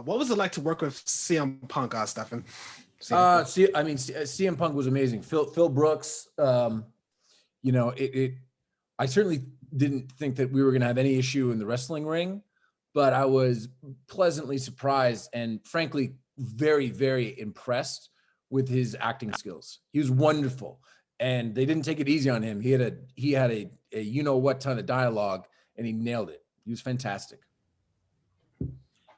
What was it like to work with CM Punk, Stefan? CM Punk was amazing. Phil Brooks, you know, I certainly didn't think that we were going to have any issue in the wrestling ring, but I was pleasantly surprised and frankly very, very impressed with his acting skills. He was wonderful, and they didn't take it easy on him. He had a you know what ton of dialogue, and he nailed it. He was fantastic.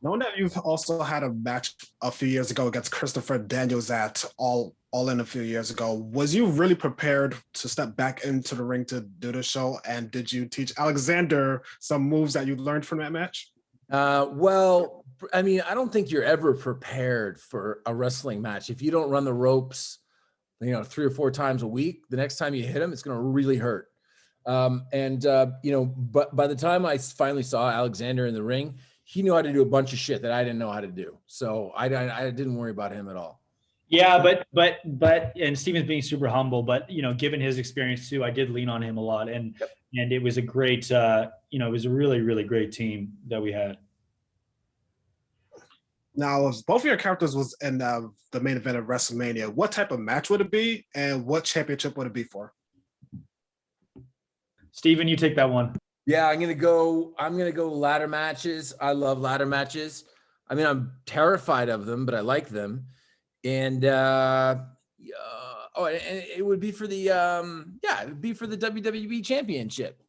Knowing that you've also had a match a few years ago against Christopher Daniels at All In a few years ago, was you really prepared to step back into the ring to do the show? And did you teach Alexander some moves that you learned from that match? Well, I mean, I don't think you're ever prepared for a wrestling match. If you don't run the ropes, you know, 3 or 4 times a week, the next time you hit him, it's going to really hurt. You know, but by the time I finally saw Alexander in the ring, he knew how to do a bunch of shit that I didn't know how to do. So I didn't worry about him at all. Yeah, but and Steven's being super humble, but you know, given his experience too, I did lean on him a lot, and it was a great, you know, it was a really, really great team that we had. Now, if both of your characters was in the main event of WrestleMania, what type of match would it be, and what championship would it be for? Steven, you take that one. Yeah, I'm gonna go ladder matches. I love ladder matches. I mean, I'm terrified of them, but I like them. And and it would be for the it would be for the WWE Championship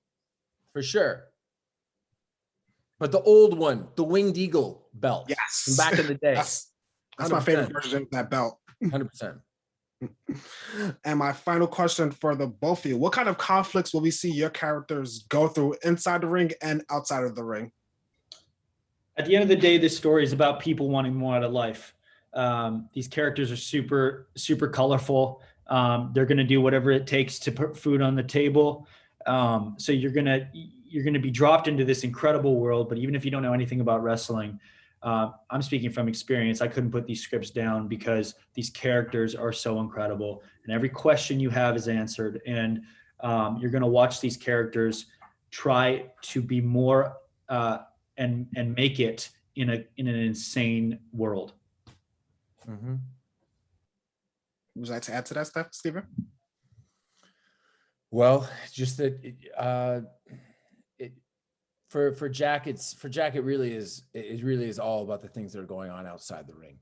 for sure. But the old one, the Winged Eagle belt, yes, from back in the day. That's my favorite version of that belt. 100%. And my final question for the both of you: what kind of conflicts will we see your characters go through inside the ring and outside of the ring? At the end of the day, this story is about people wanting more out of life. These characters are super, super colorful. They're going to do whatever it takes to put food on the table. So you're going to be dropped into this incredible world. But even if you don't know anything about wrestling, I'm speaking from experience. I couldn't put these scripts down because these characters are so incredible, and every question you have is answered. And you're going to watch these characters try to be more and make it in an insane world. Mm-hmm. Would you like to add to that stuff, Steven? Well, just that for Jack, it really is all about the things that are going on outside the ring.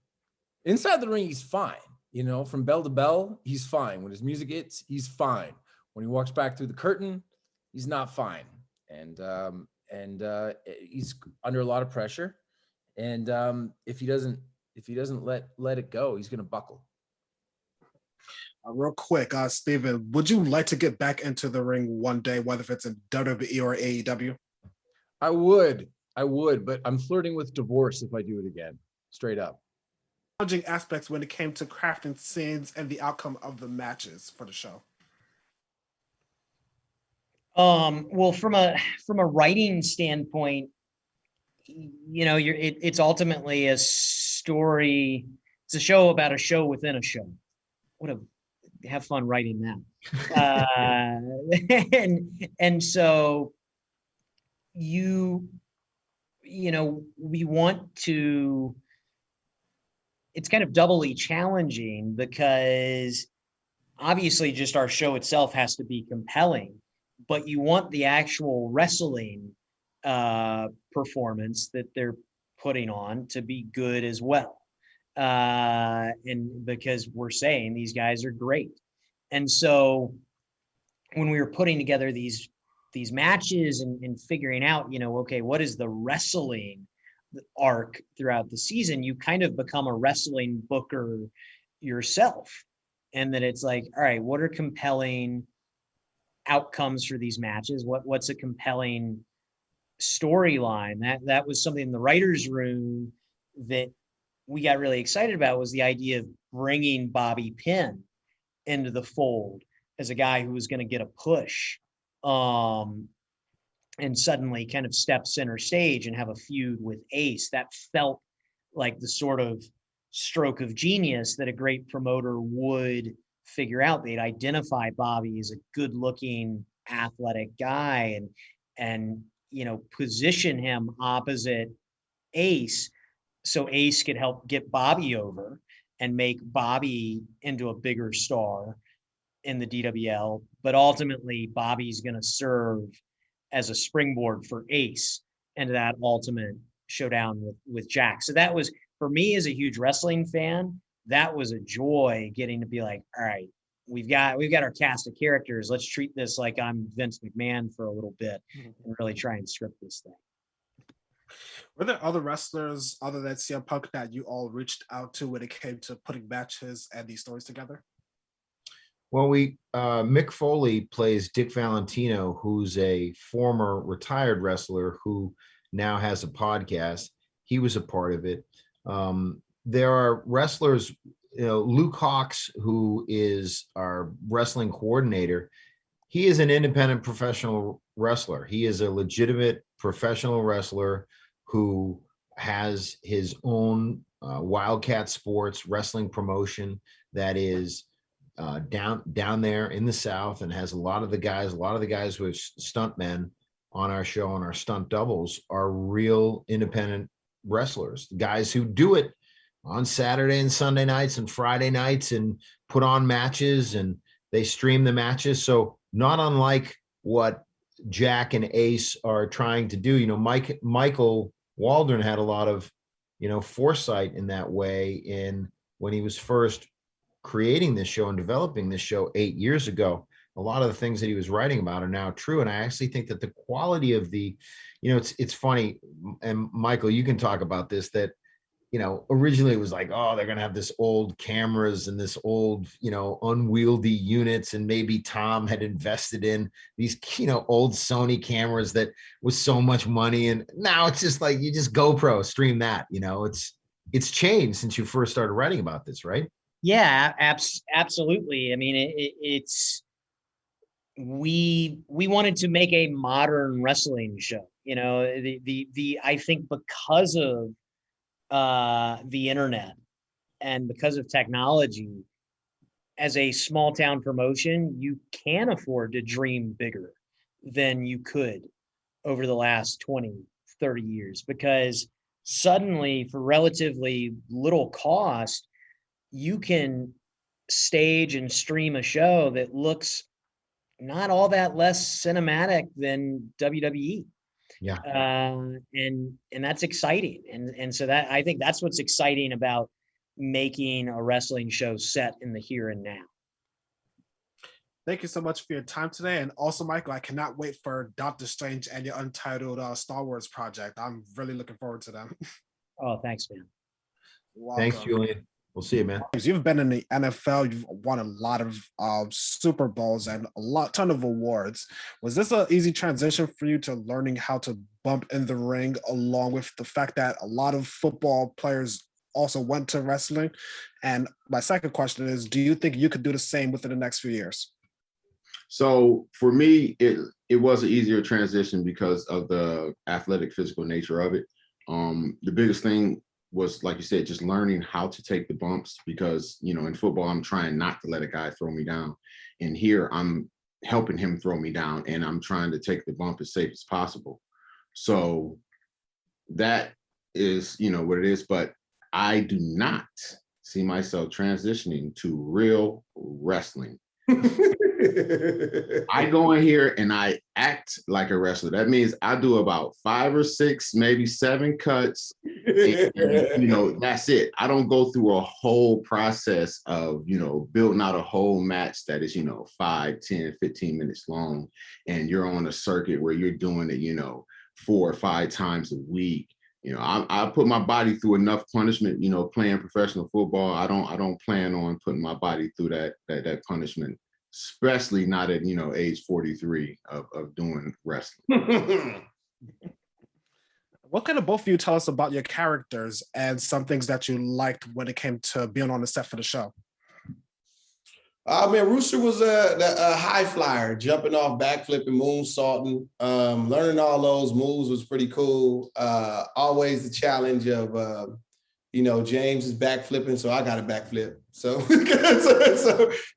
Inside the ring, he's fine. You know, from bell to bell, he's fine. When his music hits, he's fine. When he walks back through the curtain, he's not fine. And he's under a lot of pressure. And if he doesn't let it go, he's going to buckle. Real quick, Steven, would you like to get back into the ring one day, whether if it's in WWE or AEW? I would, but I'm flirting with divorce if I do it again, straight up. Challenging aspects when it came to crafting scenes and the outcome of the matches for the show. Well, from a writing standpoint, you know, it's ultimately a story. It's a show about a show within a show. Have fun writing that. And so you know, we want to, it's kind of doubly challenging because obviously just our show itself has to be compelling, but you want the actual wrestling performance that they're putting on to be good as well. And because we're saying these guys are great. And so when we were putting together these matches and figuring out, you know, okay, what is the wrestling arc throughout the season, you kind of become a wrestling booker yourself. And that it's like, all right, what are compelling outcomes for these matches? What's a compelling storyline? That was something in the writer's room that we got really excited about, was the idea of bringing Bobby Pinn into the fold as a guy who was going to get a push and suddenly kind of step center stage and have a feud with Ace. That felt like the sort of stroke of genius that a great promoter would figure out. They'd identify Bobby as a good looking athletic guy and you know, position him opposite Ace, so Ace could help get Bobby over and make Bobby into a bigger star in the DWL. But ultimately, Bobby's going to serve as a springboard for Ace into that ultimate showdown with Jack. So that was, for me as a huge wrestling fan, that was a joy getting to be like, all right, we've got our cast of characters. Let's treat this like I'm Vince McMahon for a little bit and really try and script this thing. Were there other wrestlers other than CM Punk that you all reached out to when it came to putting matches and these stories together? Well, Mick Foley plays Dick Valentino, who's a former retired wrestler who now has a podcast. He was a part of it. There are wrestlers, Luke Hawks, who is our wrestling coordinator. He is an independent professional wrestler. He is a legitimate professional wrestler who has his own Wildcat Sports wrestling promotion that is down there in the South, and has a lot of the guys who are stuntmen on our show, and our stunt doubles are real independent wrestlers, guys who do it on Saturday and Sunday nights and Friday nights and put on matches, and they stream the matches. So not unlike what Jack and Ace are trying to do. Michael Waldron had a lot of, foresight in that way when he was first creating this show and developing this show 8 years ago. A lot of the things that he was writing about are now true. And I actually think that the quality of it's funny, and Michael, you can talk about this, that, originally it was like, oh, they're going to have this old cameras and this old, unwieldy units. And maybe Tom had invested in these, old Sony cameras that was so much money. And now it's just like, you just GoPro stream that, it's changed since you first started writing about this, right? Yeah, absolutely. I mean, it's we wanted to make a modern wrestling show. I think because of the internet and because of technology, as a small town promotion, you can afford to dream bigger than you could over the last 20, 30 years, because suddenly, for relatively little cost, you can stage and stream a show that looks not all that less cinematic than WWE. Yeah. And that's exciting. And so that, I think that's what's exciting about making a wrestling show set in the here and now. Thank you so much for your time today. And also, Michael, I cannot wait for Doctor Strange and your Untitled Star Wars project. I'm really looking forward to them. Oh, thanks, man. Thanks, Julian. We'll see you, man. You've been in the NFL. You've won a lot of Super Bowls and ton of awards. Was this an easy transition for you to learning how to bump in the ring, along with the fact that a lot of football players also went to wrestling? And my second question is, do you think you could do the same within the next few years? So for me, it was an easier transition because of the athletic, physical nature of it. The biggest thing was, like you said, just learning how to take the bumps, because, in football, I'm trying not to let a guy throw me down. And here I'm helping him throw me down, and I'm trying to take the bump as safe as possible. So that is, what it is. But I do not see myself transitioning to real wrestling. I go in here and I act like a wrestler. That means I do about 5 or 6, maybe 7 cuts. And, that's it. I don't go through a whole process of, building out a whole match that is, 5, 10, 15 minutes long. And you're on a circuit where you're doing it, 4 or 5 times a week. I put my body through enough punishment, playing professional football. I don't plan on putting my body through that punishment, especially not at, age 43 of doing wrestling. What can both of you tell us about your characters and some things that you liked when it came to being on the set for the show? Rooster was a high flyer, jumping off, backflipping, moonsaulting. Learning all those moves was pretty cool. Always the challenge of, James is backflipping, so I got to backflip.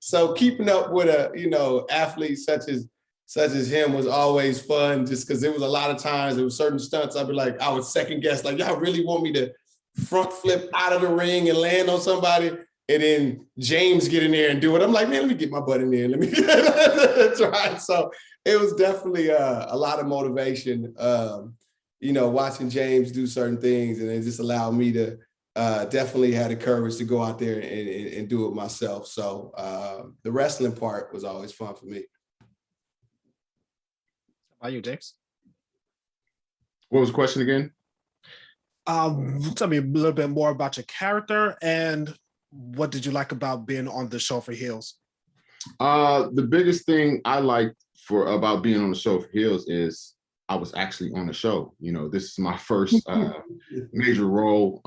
So keeping up with a, athlete such as him was always fun, just because there was a lot of times there were certain stunts I'd be like, I would second guess, like, y'all really want me to front flip out of the ring and land on somebody, and then James get in there and do it. I'm like, man, let me get my butt in there. Let me try. So it was definitely a lot of motivation, watching James do certain things, and it just allowed me to definitely had the courage to go out there and do it myself. So the wrestling part was always fun for me. How about you, James? What was the question again? Tell me a little bit more about your character and what did you like about being on the show for Heels? The biggest thing I liked about being on the show for Heels is I was actually on the show. This is my first major role.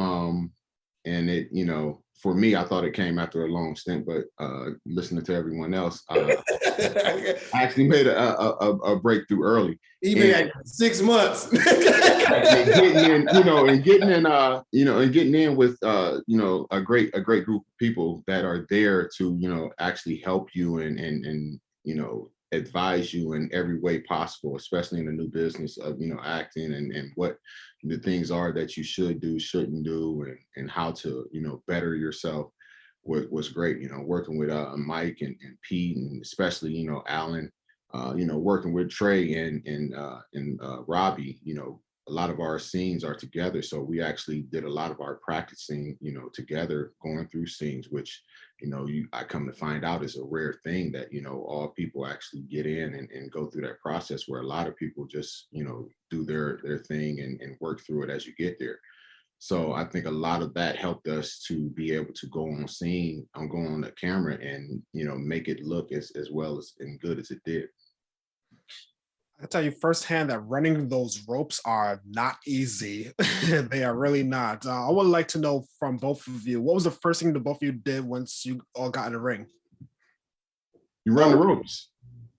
And it, for me, I thought it came after a long stint, but listening to everyone else, I actually made a breakthrough early. Even at 6 months. and getting in with a great group of people that are there to actually help you and advise you in every way possible, especially in the new business of acting and what the things are that you should do, shouldn't do, and how to better yourself was great. Working with Mike and Pete, and especially Alan, working with Trey and Robbie. A lot of our scenes are together, so we actually did a lot of our practicing together, going through scenes, which I come to find out is a rare thing that all people actually get in and go through that process, where a lot of people just do their thing and work through it as you get there. So I think a lot of that helped us to be able to go on scene, go on the camera, and make it look as well as and good as it did. I can tell you firsthand that running those ropes are not easy. They are really not. I would like to know from both of you, what was the first thing that both of you did once you all got in the ring? You run the ropes.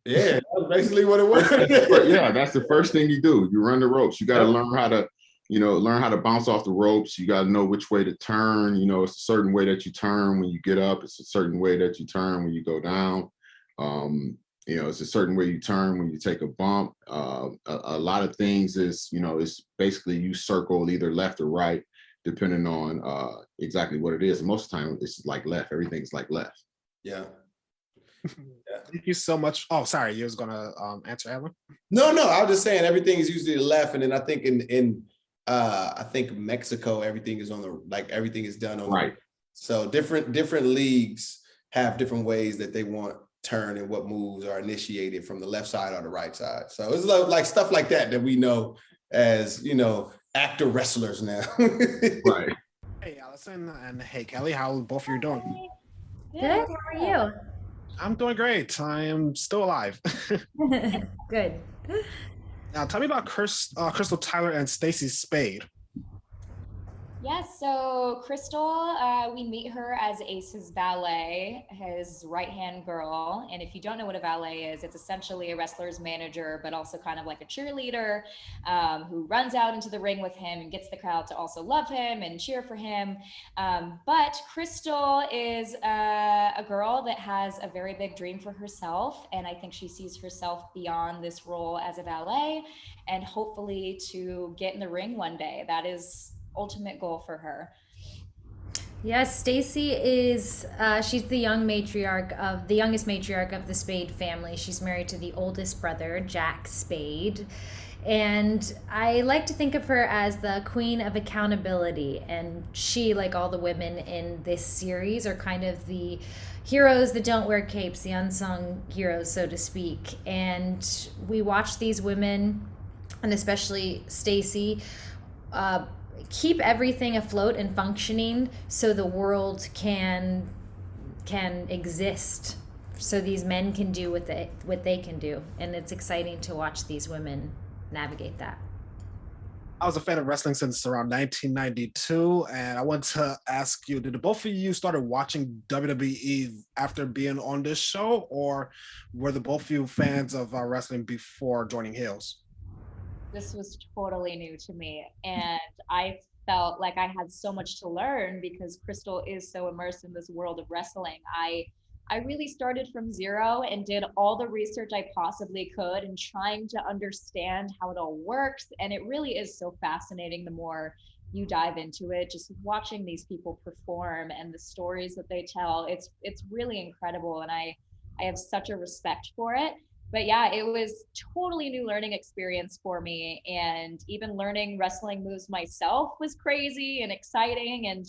Yeah, that's basically what it was. Yeah, that's the first thing you do. You run the ropes. You got to learn how to bounce off the ropes. You got to know which way to turn. It's a certain way that you turn when you get up. It's a certain way that you turn when you go down. It's a certain way you turn when you take a bump. A lot of things is, it's basically you circle either left or right, depending on exactly what it is. And most of the time, it's like left. Everything's like left. Yeah. Thank you so much. Oh, sorry, you was gonna answer, Alan? No, I was just saying everything is usually the left, and then I think in I think Mexico, everything is everything is done on right. So different leagues have different ways that they want turn and what moves are initiated from the left side or the right side. So it's like stuff like that we know as actor wrestlers now. Right. Hey, Allison, and hey, Kelly, how both of you doing? Good. How are you? I'm doing great. I am still alive. Good. Now, tell me about Crystal Tyler and Stacey Spade. Yes, so Crystal, we meet her as Ace's valet, his right-hand girl. And if you don't know what a valet is, it's essentially a wrestler's manager, but also kind of like a cheerleader who runs out into the ring with him and gets the crowd to also love him and cheer for him. But Crystal is a girl that has a very big dream for herself. And I think she sees herself beyond this role as a valet and hopefully to get in the ring one day. That is ultimate goal for her. Yes, Stacey is she's the youngest matriarch of the Spade family. She's married to the oldest brother, Jack Spade. And I like to think of her as the queen of accountability. And she, like all the women in this series, are kind of the heroes that don't wear capes, the unsung heroes, so to speak. And we watch these women, and especially Stacey, keep everything afloat and functioning so the world can exist, so these men can do what they can do. And it's exciting to watch these women navigate that. I was a fan of wrestling since around 1992, and I want to ask you, did both of you started watching WWE after being on this show, or were the both of you fans of wrestling before joining Heels? This was totally new to me, and I felt like I had so much to learn because Crystal is so immersed in this world of wrestling. I I really started from zero and did all the research I possibly could and trying to understand how it all works. And it really is so fascinating the more you dive into it, just watching these people perform and the stories that they tell. It's really incredible. And I have such a respect for it. But yeah, it was totally new learning experience for me. And even learning wrestling moves myself was crazy and exciting. And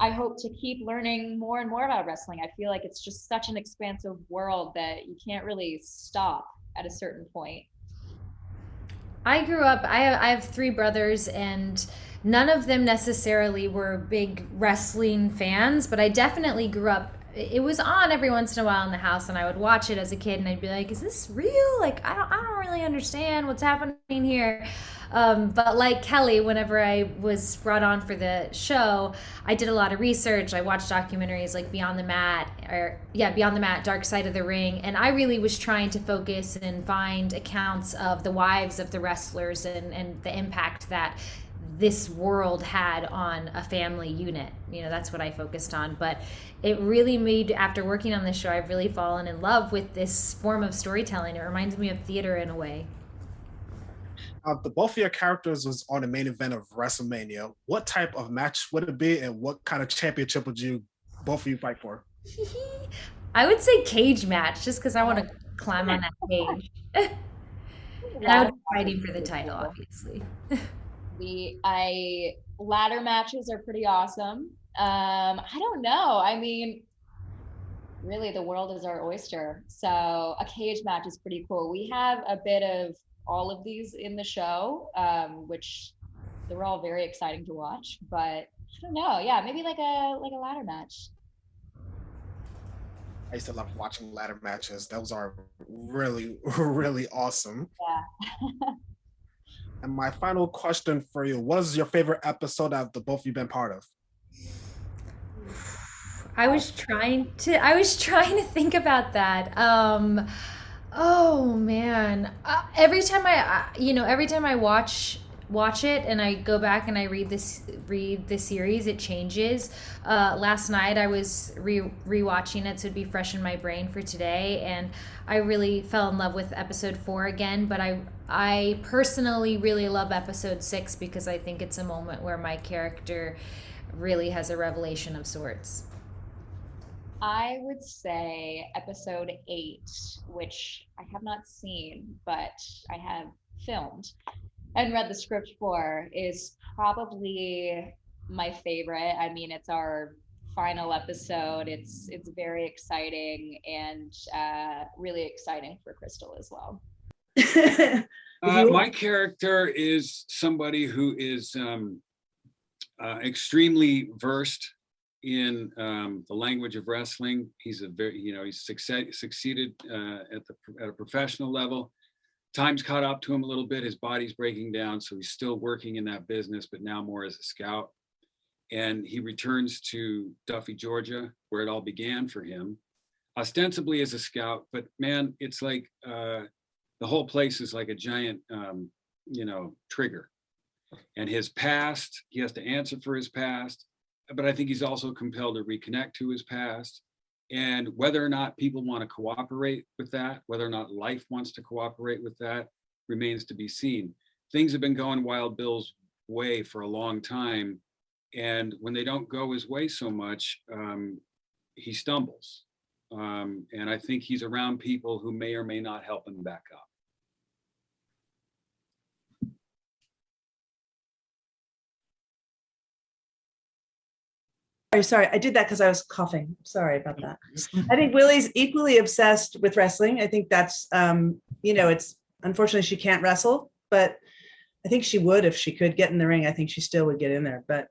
I hope to keep learning more and more about wrestling. I feel like it's just such an expansive world that you can't really stop at a certain point. I grew up, I have three brothers, and none of them necessarily were big wrestling fans, but I definitely grew up. It was on every once in a while in the house, and I would watch it as a kid, and I'd be like, "Is this real? Like, I don't really understand what's happening here." But like Kelly, whenever I was brought on for the show, I did a lot of research. I watched documentaries like Beyond the Mat, Dark Side of the Ring, and I really was trying to focus and find accounts of the wives of the wrestlers and the impact that this world had on a family unit. You know, that's what I focused on. But it really made, after working on this show, I've really fallen in love with this form of storytelling. It reminds me of theater in a way. The both of your characters was on the main event of WrestleMania. What type of match would it be, and what kind of championship would you both of you fight for? I would say cage match, just because I want to climb on that cage. And I would be fighting for the title, obviously. Ladder matches are pretty awesome. I don't know. I mean, really, the world is our oyster. So a cage match is pretty cool. We have a bit of all of these in the show, which they're all very exciting to watch. But I don't know. Yeah, maybe like a ladder match. I used to love watching ladder matches. Those are really, really awesome. Yeah. And my final question for you: what is your favorite episode that the both of you been part of? I was trying to think about that. Oh man, every time I watch it and I go back and I read the series, it changes. Last night I was rewatching it, so it'd be fresh in my brain for today, and I really fell in love with episode 4 again. But I personally really love episode 6 because I think it's a moment where my character really has a revelation of sorts. I would say episode 8, which I have not seen, but I have filmed and read the script for, is probably my favorite. I mean, it's our final episode. It's very exciting and really exciting for Crystal as well. My character is somebody who is extremely versed in the language of wrestling. He's he's succeeded at a professional level. Time's caught up to him a little bit. His body's breaking down, so he's still working in that business, but now more as a scout. And he returns to Duffy, Georgia, where it all began for him, ostensibly as a scout. But man, it's like the whole place is like a giant, trigger. And his past, he has to answer for his past. But I think he's also compelled to reconnect to his past. And whether or not people want to cooperate with that, whether or not life wants to cooperate with that, remains to be seen. Things have been going Wild Bill's way for a long time. And when they don't go his way so much, he stumbles. And I think he's around people who may or may not help him back up. Sorry, I did that because I was coughing. Sorry about that. I think Willie's equally obsessed with wrestling. I think that's, it's unfortunately she can't wrestle, but I think she would if she could get in the ring. I think she still would get in there. But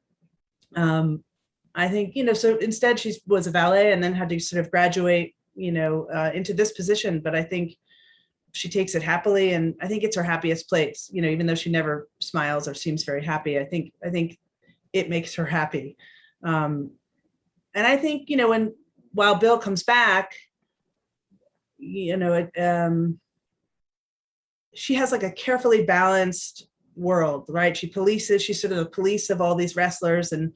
I think, so instead she was a valet and then had to sort of graduate, into this position. But I think she takes it happily, and I think it's her happiest place. Even though she never smiles or seems very happy, I think it makes her happy. And I think, when Wild Bill comes back, she has like a carefully balanced world, right? She's sort of the police of all these wrestlers, and,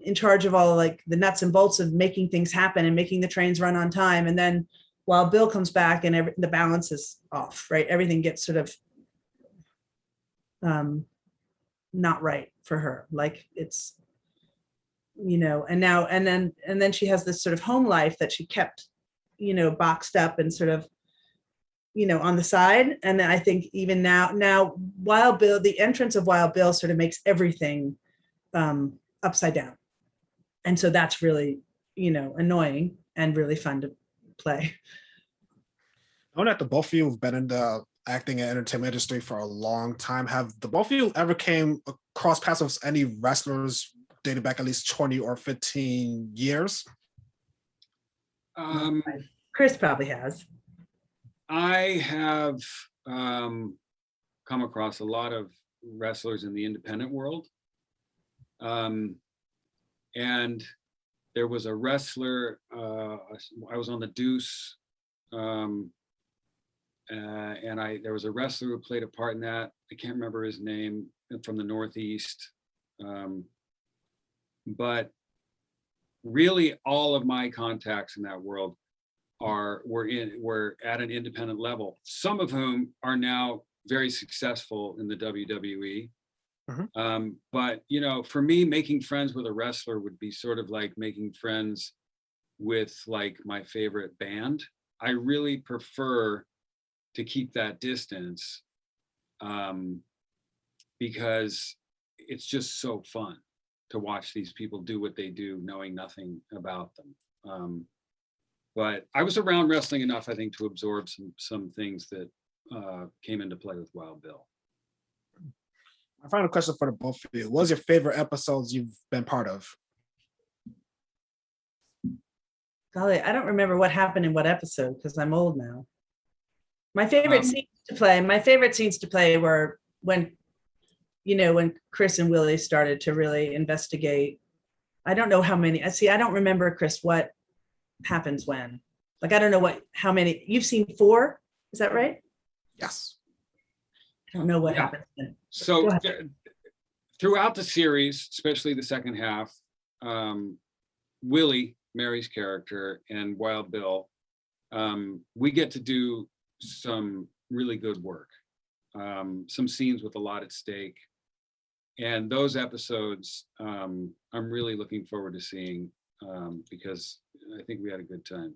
in charge of all like the nuts and bolts of making things happen and making the trains run on time. And then while Bill comes back and the balance is off, right? Everything gets sort of not right for her. Like it's, you know, and then she has this sort of home life that she kept, you know, boxed up and sort of, you know, on the side. And then I think even now Wild Bill, the entrance of Wild Bill sort of makes everything upside down. And so that's really, you know, annoying and really fun to play. I know that the both of you have been in the acting and entertainment industry for a long time. Have the both of you ever came across paths with any wrestlers dating back at least 20 or 15 years? Chris probably has. I have come across a lot of wrestlers in the independent world. And there was a wrestler, I was on the Deuce, and there was a wrestler who played a part in that. I can't remember his name, from the Northeast. But really all of my contacts in that world were at an independent level, some of whom are now very successful in the WWE. But you know, for me, making friends with a wrestler would be sort of like making friends with like my favorite band. I really prefer to keep that distance because it's just so fun to watch these people do what they do, knowing nothing about them. But I was around wrestling enough, I think, to absorb some things that came into play with Wild Bill. My final question for the both of you: what was your favorite episodes you've been part of? Golly, I don't remember what happened in what episode because I'm old now. My favorite scenes to play were when, you know, when Chris and Willie started to really investigate. I don't know how many. I don't remember, Chris, what happens when. Like, I don't know how many. You've seen 4? Is that right? Yes. I don't know what happens then. So throughout the series, especially the second half, Willie, Mary's character, and Wild Bill, we get to do some really good work, some scenes with a lot at stake. And those episodes, I'm really looking forward to seeing because I think we had a good time.